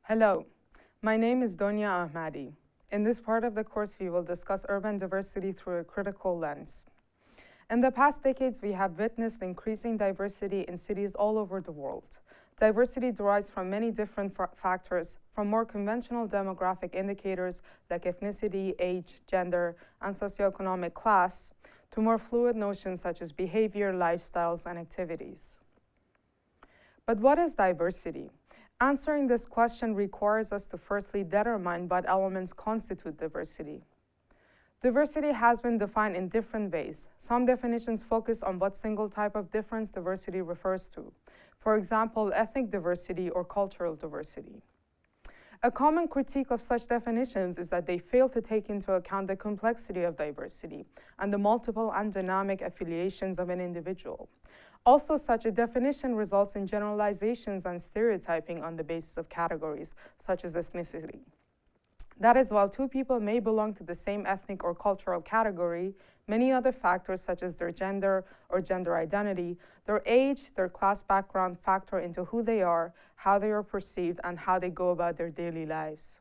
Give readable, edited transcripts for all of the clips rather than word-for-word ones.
Hello, my name is Donia Ahmadi. In this part of the course, we will discuss urban diversity through a critical lens. In the past decades, we have witnessed increasing diversity in cities all over the world. Diversity derives from many different factors, from more conventional demographic indicators like ethnicity, age, gender, and socioeconomic class, to more fluid notions such as behavior, lifestyles, and activities. But what is diversity? Answering this question requires us to firstly determine what elements constitute diversity. Diversity has been defined in different ways. Some definitions focus on what single type of difference diversity refers to. For example, ethnic diversity or cultural diversity. A common critique of such definitions is that they fail to take into account the complexity of diversity and the multiple and dynamic affiliations of an individual. Also, such a definition results in generalizations and stereotyping on the basis of categories, such as ethnicity. That is, while two people may belong to the same ethnic or cultural category, many other factors such as their gender or gender identity, their age, their class background factor into who they are, how they are perceived, and how they go about their daily lives.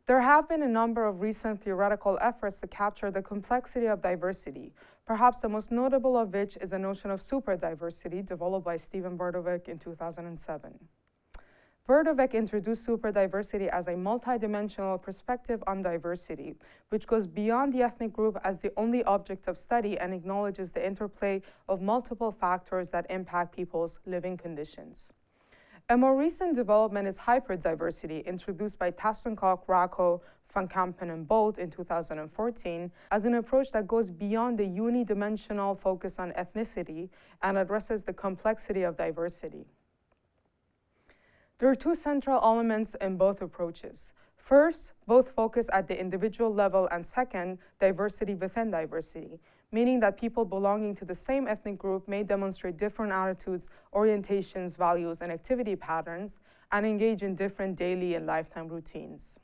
There have been a number of recent theoretical efforts to capture the complexity of diversity, perhaps the most notable of which is the notion of superdiversity developed by Steven Berdovich in 2007. Berdovich introduced superdiversity as a multidimensional perspective on diversity, which goes beyond the ethnic group as the only object of study and acknowledges the interplay of multiple factors that impact people's living conditions. A more recent development is hyperdiversity, introduced by Tassenkopf, Racco, Van Kampen, and Bolt in 2014, as an approach that goes beyond the unidimensional focus on ethnicity and addresses the complexity of diversity. There are two central elements in both approaches. First, both focus at the individual level, and second, diversity within diversity, meaning that people belonging to the same ethnic group may demonstrate different attitudes, orientations, values, and activity patterns, and engage in different daily and lifetime routines.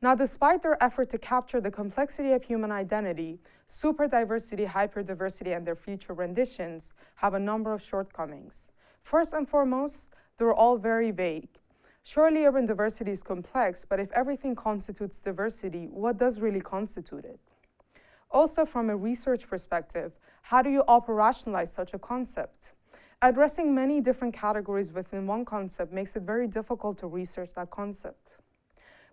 Now, despite their effort to capture the complexity of human identity, superdiversity, hyperdiversity, and their future renditions have a number of shortcomings. First and foremost, they're all very vague. Surely urban diversity is complex, but if everything constitutes diversity, what does really constitute it? Also, from a research perspective, how do you operationalize such a concept? Addressing many different categories within one concept makes it very difficult to research that concept.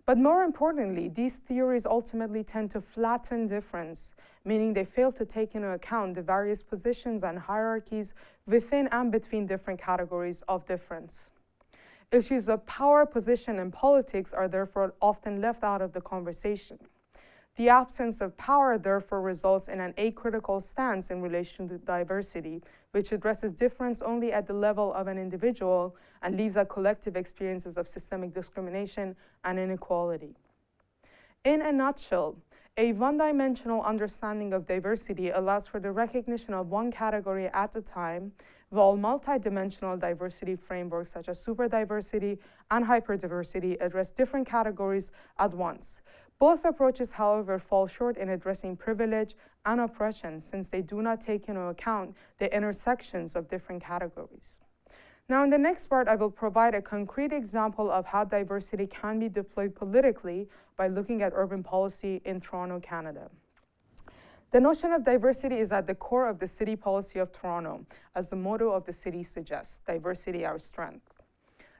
But more importantly, these theories ultimately tend to flatten difference, meaning they fail to take into account the various positions and hierarchies within and between different categories of difference. Issues of power, position, and politics are therefore often left out of the conversation. The absence of power therefore results in an acritical stance in relation to diversity, which addresses difference only at the level of an individual and leaves out collective experiences of systemic discrimination and inequality. In a nutshell, a one-dimensional understanding of diversity allows for the recognition of one category at a time, while multidimensional diversity frameworks such as superdiversity and hyperdiversity address different categories at once. Both approaches, however, fall short in addressing privilege and oppression, since they do not take into account the intersections of different categories. Now, in the next part, I will provide a concrete example of how diversity can be deployed politically by looking at urban policy in Toronto, Canada. The notion of diversity is at the core of the city policy of Toronto, as the motto of the city suggests: diversity, our strength.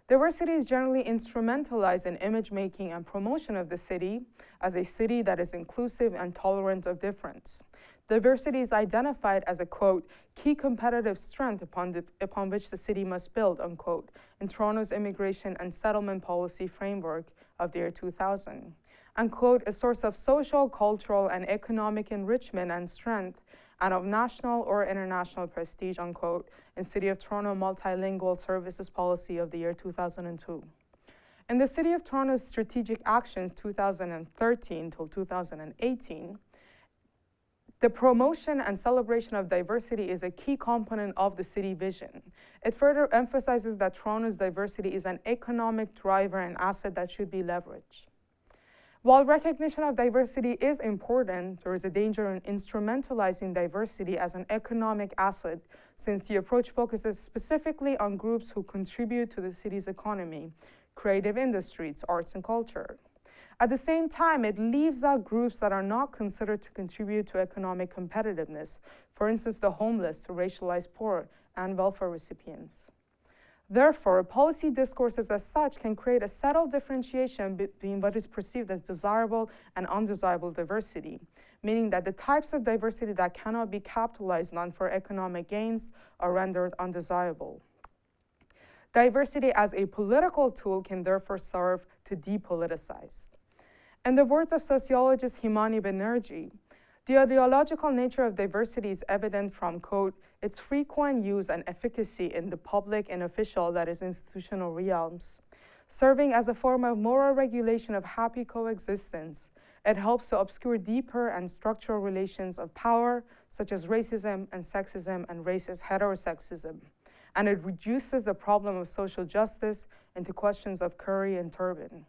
Diversity is generally instrumentalized in image making and promotion of the city as a city that is inclusive and tolerant of difference. Diversity is identified as a, quote, key competitive strength upon which the city must build, unquote, in Toronto's immigration and settlement policy framework of the year 2000. And, quote, a source of social, cultural, and economic enrichment and strength, and of national or international prestige, unquote, in City of Toronto multilingual services policy of the year 2002. In the City of Toronto's strategic actions 2013 till 2018, the promotion and celebration of diversity is a key component of the city vision. It further emphasizes that Toronto's diversity is an economic driver and asset that should be leveraged. While recognition of diversity is important, there is a danger in instrumentalizing diversity as an economic asset, since the approach focuses specifically on groups who contribute to the city's economy, creative industries, arts, and culture. At the same time, it leaves out groups that are not considered to contribute to economic competitiveness, for instance, the homeless, the racialized poor, and welfare recipients. Therefore, policy discourses as such can create a subtle differentiation between what is perceived as desirable and undesirable diversity, meaning that the types of diversity that cannot be capitalized on for economic gains are rendered undesirable. Diversity as a political tool can therefore serve to depoliticize. In the words of sociologist Himani Banerjee, the ideological nature of diversity is evident from, quote, its frequent use and efficacy in the public and official, that is, institutional realms. Serving as a form of moral regulation of happy coexistence, it helps to obscure deeper and structural relations of power, such as racism and sexism and racist heterosexism. And it reduces the problem of social justice into questions of curry and turban.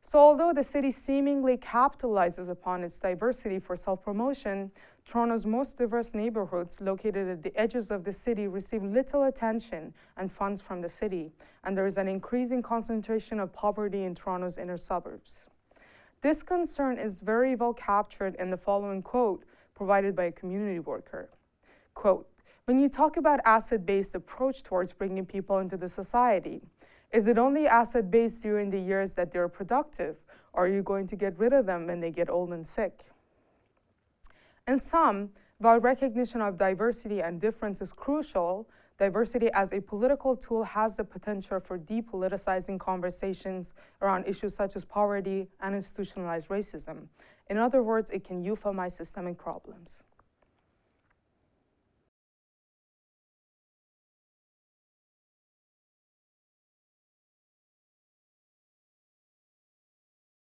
So although the city seemingly capitalizes upon its diversity for self-promotion, Toronto's most diverse neighborhoods located at the edges of the city receive little attention and funds from the city, and there is an increasing concentration of poverty in Toronto's inner suburbs. This concern is very well captured in the following quote provided by a community worker. Quote, when you talk about asset-based approach towards bringing people into the society, is it only asset-based during the years that they're productive, or are you going to get rid of them when they get old and sick? In sum, while recognition of diversity and difference is crucial, diversity as a political tool has the potential for depoliticizing conversations around issues such as poverty and institutionalized racism. In other words, it can euphemize systemic problems.